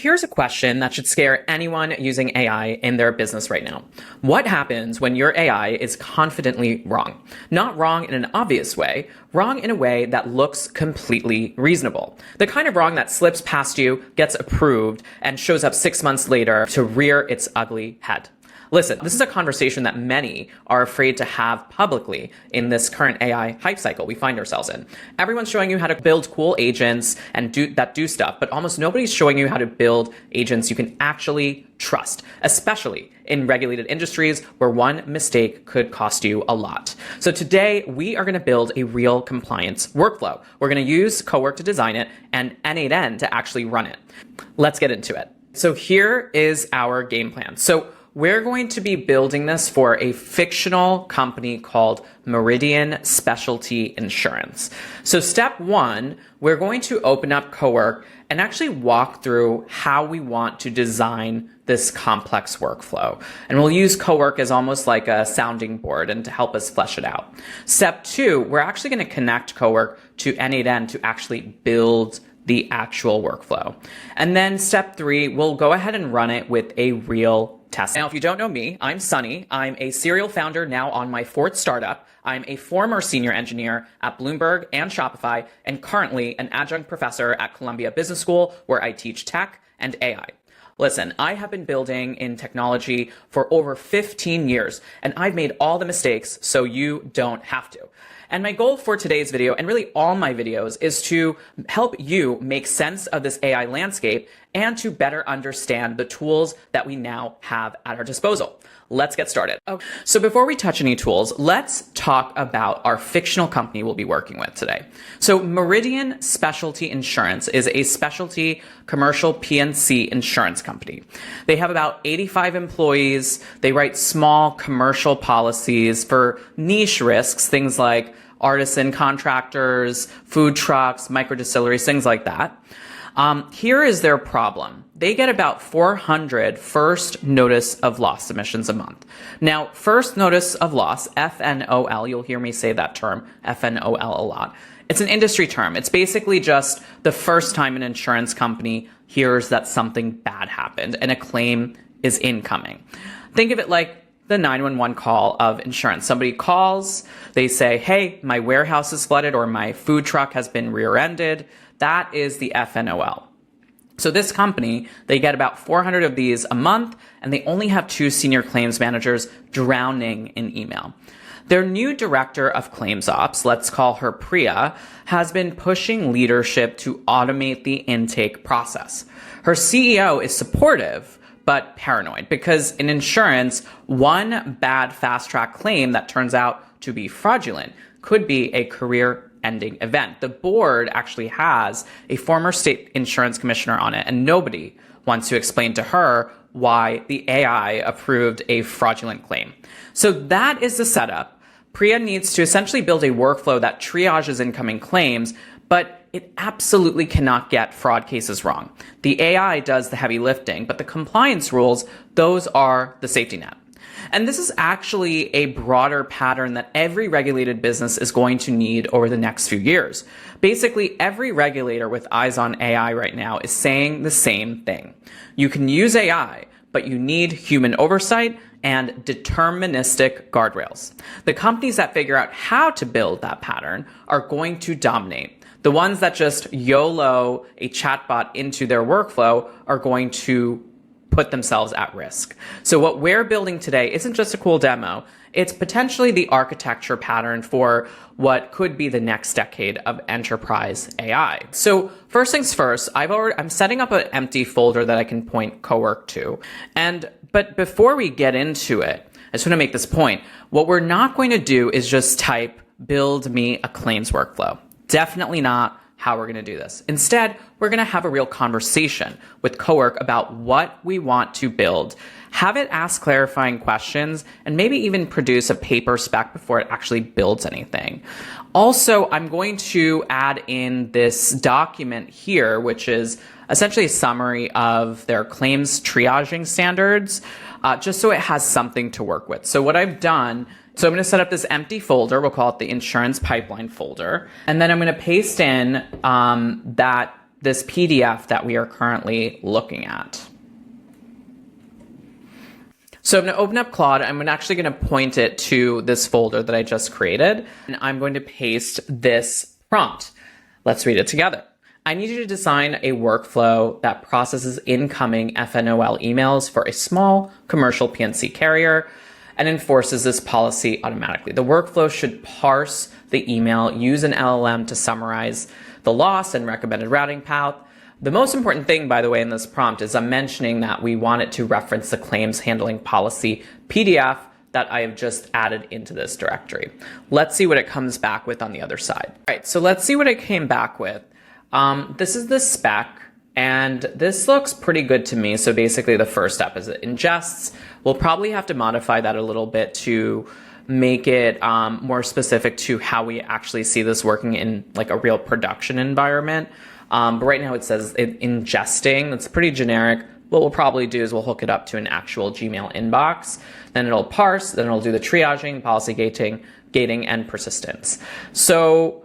here's a question that should scare anyone using AI in their business right now. What happens when your AI is confidently wrong? Not wrong in an obvious way, wrong in a way that looks completely reasonable. The kind of wrong that slips past you, gets approved, and shows up 6 months later to rear its ugly head. Listen, this is a conversation that many are afraid to have publicly in this current AI hype cycle we find ourselves in. Everyone's showing you how to build cool agents and do stuff, but almost nobody's showing you how to build agents you can actually trust, especially in regulated industries where one mistake could cost you a lot. So today we are going to build a real compliance workflow. We're going to use Cowork to design it and N8N to actually run it. Let's get into it. So here is our game plan. So we're going to be building this for a fictional company called Meridian Specialty Insurance. So step one, we're going to open up Cowork and actually walk through how we want to design this complex workflow. And we'll use Cowork as almost like a sounding board and to help us flesh it out. Step two, we're actually going to connect Cowork to N8N to actually build the actual workflow. And then step three, we'll go ahead and run it with a real test. Now, if you don't know me, I'm Sunny. I'm a serial founder now on my 4th startup. I'm a former senior engineer at Bloomberg and Shopify, and currently an adjunct professor at Columbia Business School, where I teach tech and AI. Listen, I have been building in technology for over 15 years, and I've made all the mistakes so you don't have to. And my goal for today's video, and really all my videos, is to help you make sense of this AI landscape and to better understand the tools that we now have at our disposal. Let's get started. Okay. So before we touch any tools, let's talk about our fictional company we'll be working with today. So Meridian Specialty Insurance is a specialty commercial P&C insurance company. They have about 85 employees. They write small commercial policies for niche risks, things like artisan contractors, food trucks, micro distilleries, things like that. Here is their problem. They get about 400 first notice of loss submissions a month. Now, first notice of loss, FNOL, you'll hear me say that term, FNOL, a lot. It's an industry term. It's basically just the first time an insurance company hears that something bad happened and a claim is incoming. Think of it like the 911 call of insurance. Somebody calls, they say, hey, my warehouse is flooded or my food truck has been rear-ended. That is the FNOL. So this company, they get about 400 of these a month, and they only have 2 senior claims managers drowning in email. Their new director of claims ops, let's call her Priya, has been pushing leadership to automate the intake process. Her CEO is supportive, but paranoid, because in insurance, one bad fast track claim that turns out to be fraudulent could be a career-ending event. The board actually has a former state insurance commissioner on it, and nobody wants to explain to her why the AI approved a fraudulent claim. So that is the setup. Priya needs to essentially build a workflow that triages incoming claims, but it absolutely cannot get fraud cases wrong. The AI does the heavy lifting, but the compliance rules, those are the safety net. And this is actually a broader pattern that every regulated business is going to need over the next few years. Basically, every regulator with eyes on AI right now is saying the same thing. You can use AI, but you need human oversight and deterministic guardrails. The companies that figure out how to build that pattern are going to dominate. The ones that just YOLO a chatbot into their workflow are going to put themselves at risk. So what we're building today isn't just a cool demo. It's potentially the architecture pattern for what could be the next decade of enterprise AI. So first things first, I'm setting up an empty folder that I can point Cowork to. But before we get into it, I just want to make this point. What we're not going to do is just type build me a claims workflow. Definitely not how we're going to do this. Instead, we're going to have a real conversation with Cowork about what we want to build, have it ask clarifying questions, and maybe even produce a paper spec before it actually builds anything. Also, I'm going to add in this document here, which is essentially a summary of their claims triaging standards, just so it has something to work with. So what I've done, so I'm going to set up this empty folder. We'll call it the insurance pipeline folder. And then I'm going to paste in that this PDF that we are currently looking at. So I'm going to open up Claude. I'm actually going to point it to this folder that I just created, and I'm going to paste this prompt. Let's read it together. I need you to design a workflow that processes incoming FNOL emails for a small commercial PNC carrier and enforces this policy automatically. The workflow should parse the email, use an LLM to summarize the loss and recommended routing path. The most important thing, by the way, in this prompt is I'm mentioning that we want it to reference the claims handling policy PDF that I have just added into this directory. Let's see what it comes back with on the other side. All right, so let's see what it came back with. This is the spec, and this looks pretty good to me. So basically the first step is it ingests. We'll probably have to modify that a little bit to make it more specific to how we actually see this working in like a real production environment. But right now it says ingesting. That's pretty generic. What we'll probably do is we'll hook it up to an actual Gmail inbox. Then it'll parse, then it'll do the triaging, policy gating, and persistence. So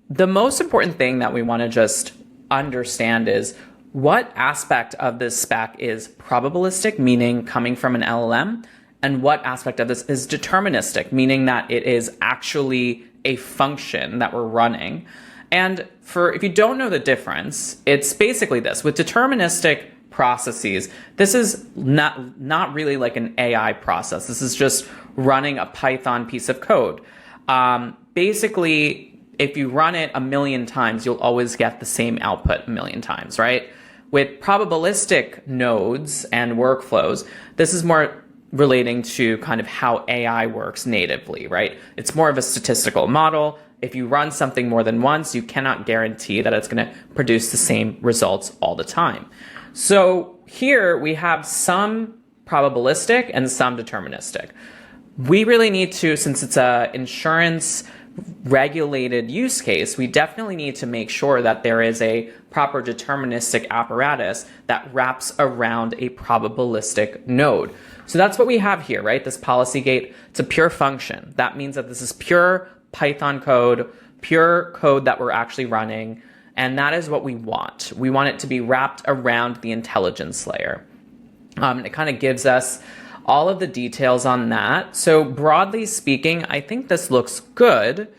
the most important thing that we want to just understand is what aspect of this spec is probabilistic, meaning coming from an LLM, and what aspect of this is deterministic, meaning that it is actually a function that we're running. And if you don't know the difference, it's basically this. With deterministic processes, this is not really like an AI process. This is just running a Python piece of code. Basically, if you run it a million times, you'll always get the same output a million times, right? With probabilistic nodes and workflows, this is more relating to kind of how AI works natively, right? It's more of a statistical model. If you run something more than once, you cannot guarantee that it's going to produce the same results all the time. So here we have some probabilistic and some deterministic. We really need to, since it's a insurance regulated use case, we definitely need to make sure that there is a proper deterministic apparatus that wraps around a probabilistic node. So that's what we have here, right? This policy gate, it's a pure function. That means that this is pure Python code, pure code that we're actually running. And that is what we want. We want it to be wrapped around the intelligence layer. It kind of gives us all of the details on that. So broadly speaking, I think this looks good,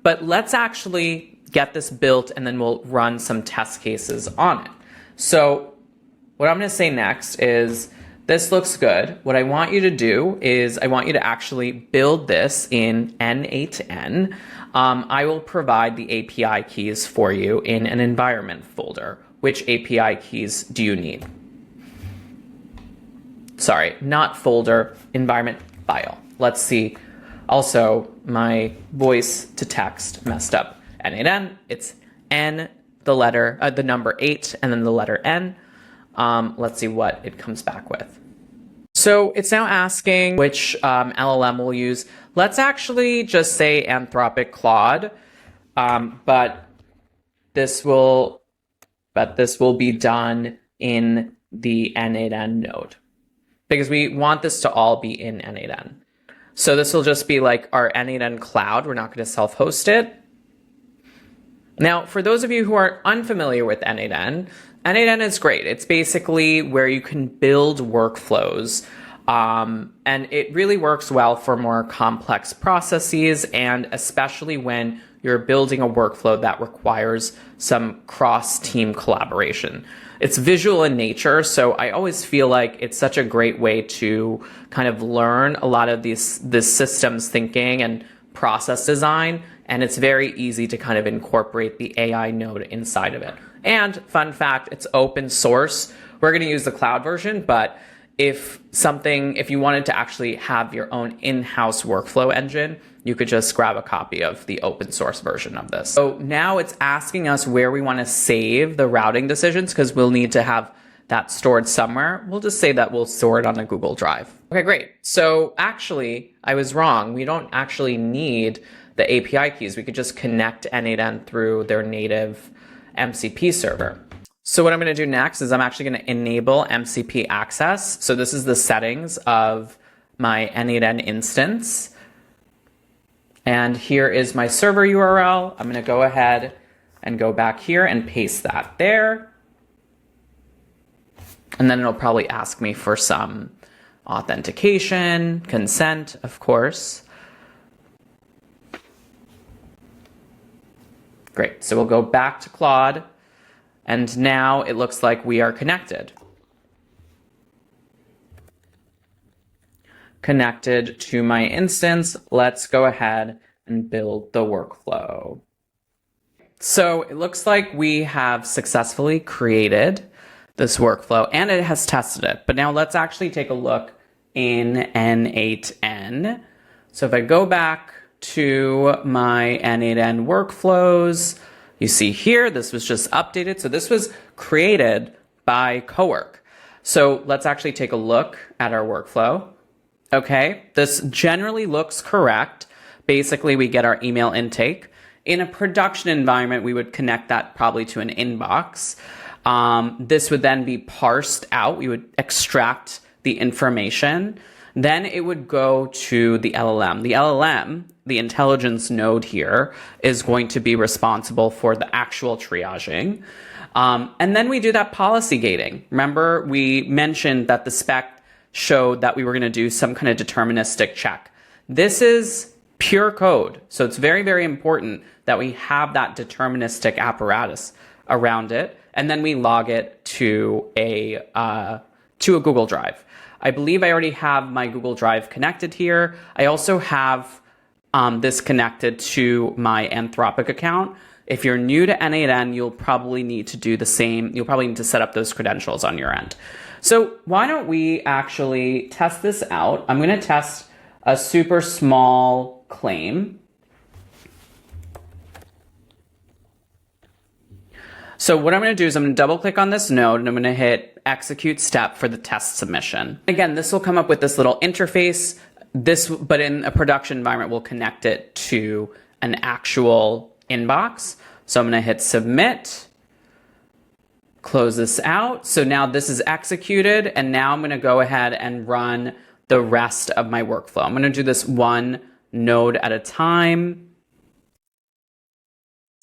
but let's actually get this built and then we'll run some test cases on it. So what I'm going to say next is this looks good. What I want you to do is I want you to actually build this in N8N. I will provide the API keys for you in an environment folder. Which API keys do you need? Sorry, not folder, environment file. Let's see. Also, my voice to text messed up. N8N, it's N, the number 8, and then the letter N. Let's see what it comes back with. So it's now asking which LLM we'll use. Let's actually just say Anthropic Claude, but this will be done in the N8N node because we want this to all be in N8N. So this will just be like our N8N cloud. We're not going to self-host it. Now, for those of you who are unfamiliar with N8N, N8N is great. It's basically where you can build workflows, and it really works well for more complex processes, and especially when you're building a workflow that requires some cross-team collaboration. It's visual in nature, so I always feel like it's such a great way to kind of learn a lot of this systems thinking and process design, and it's very easy to kind of incorporate the AI node inside of it. And fun fact, it's open source. We're going to use the cloud version, but if you wanted to actually have your own in-house workflow engine, you could just grab a copy of the open source version of this. So now it's asking us where we want to save the routing decisions because we'll need to have that stored somewhere. We'll just say that we'll store it on a Google Drive. Okay, great. So actually, I was wrong. We don't actually need the API keys. We could just connect N8N through their native MCP server. So what I'm going to do next is I'm actually going to enable MCP access. So this is the settings of my N8N instance. And here is my server URL. I'm going to go ahead and go back here and paste that there. And then it'll probably ask me for some authentication, consent, of course. Great, so we'll go back to Claude, and now it looks like we are connected. Connected to my instance, let's go ahead and build the workflow. So it looks like we have successfully created this workflow and it has tested it. But now let's actually take a look in N8N. So if I go back to my N8N workflows, you see here, this was just updated. So this was created by Cowork. So let's actually take a look at our workflow. Okay, this generally looks correct. Basically, we get our email intake. In a production environment, we would connect that probably to an inbox. This would then be parsed out. We would extract the information. Then it would go to the LLM. The LLM, the intelligence node here, is going to be responsible for the actual triaging. And then we do that policy gating. Remember, we mentioned that the spec showed that we were going to do some kind of deterministic check. This is pure code. So it's very, very important that we have that deterministic apparatus around it. And then we log it to a Google Drive. I believe I already have my Google Drive connected here. I also have this connected to my Anthropic account. If you're new to N8N, you'll probably need to do the same. You'll probably need to set up those credentials on your end. So why don't we actually test this out? I'm going to test a super small claim. So what I'm going to do is I'm going to double click on this node and I'm going to hit execute step for the test submission. Again, this will come up with this little interface. But in a production environment, we'll connect it to an actual inbox. So I'm going to hit submit. Close this out. So now this is executed, and now I'm going to go ahead and run the rest of my workflow. I'm going to do this one node at a time.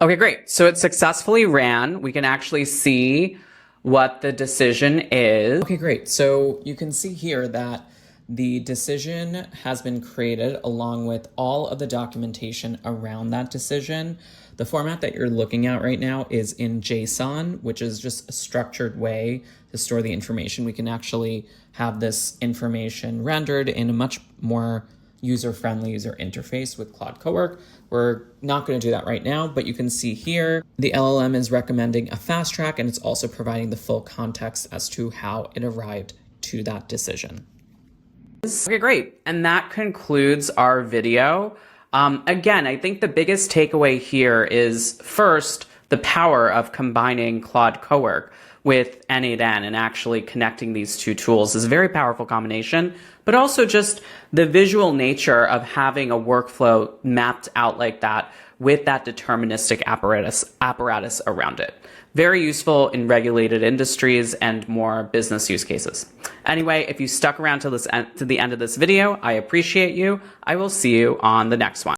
Okay, great. So it successfully ran. We can actually see what the decision is. Okay, great. So you can see here that the decision has been created along with all of the documentation around that decision. The format that you're looking at right now is in JSON, which is just a structured way to store the information. We can actually have this information rendered in a much more user-friendly user interface with Claude Cowork. We're not going to do that right now, but you can see here the LLM is recommending a fast track, and it's also providing the full context as to how it arrived to that decision. Okay, great. And that concludes our video. Again, I think the biggest takeaway here is first, the power of combining Claude Cowork with N8N and actually connecting these two tools is a very powerful combination, but also just the visual nature of having a workflow mapped out like that with that deterministic apparatus around it. Very useful in regulated industries and more business use cases. Anyway, if you stuck around to the end of this video, I appreciate you. I will see you on the next one.